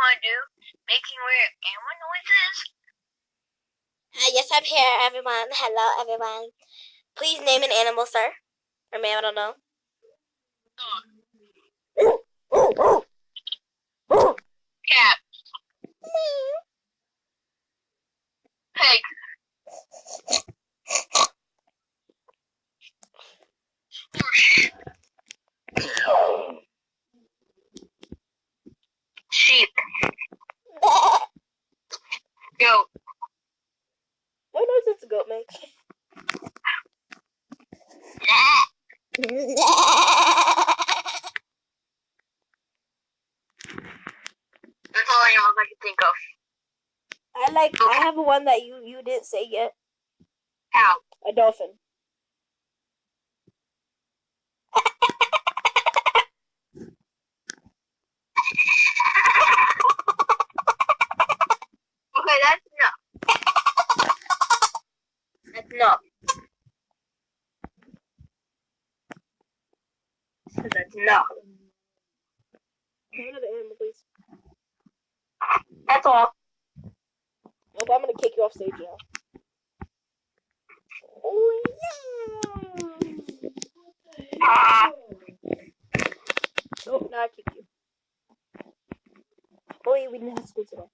want to do? Making weird animal noises? Yes, I'm here, everyone. Hello, everyone. Please name an animal, sir. Or ma'am, I don't know. Cat. Pig. Sheep. Goat. What noise does a goat make? That's all animals I can think of. I have one that you didn't say yet. Cow. A dolphin. Okay, that's enough. That's enough. That's enough. Name another animal, please. That's all. Nope, I'm gonna kick you off stage now. Oh Ah. Nope, now I kick you. Oh yeah, we didn't have school today.